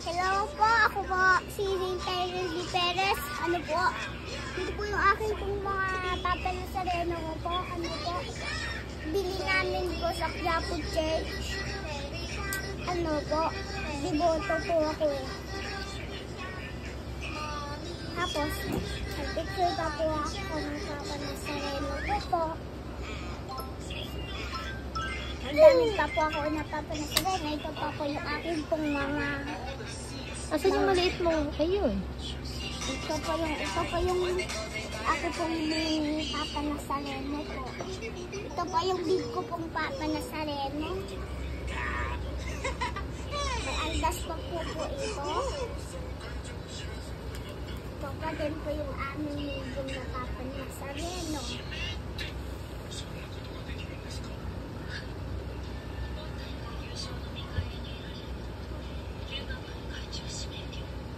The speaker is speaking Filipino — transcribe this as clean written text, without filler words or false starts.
Hello po, ako po si Taylor Lee Perez. Ano po? Ito po yung aking pong mga Papa Nazareno ko po. Ano po? Bili namin po sa Quiapo Church. Ano po? Diboto po ako eh. Tapos, nag-picture pa po ako ng Papa Nazareno ko po. Nagdamit pa po ako na Papa Nazareno. Ito pa po yung aking pong mga... Asan yung maliit mo? Ayun. Ito pa yung ako pong mini Papa Nazareno po. Ito pa yung big ko pong Papa Nazareno. May aldas pa po ito. Ito pa din po yung aming medium na Papa Nazareno.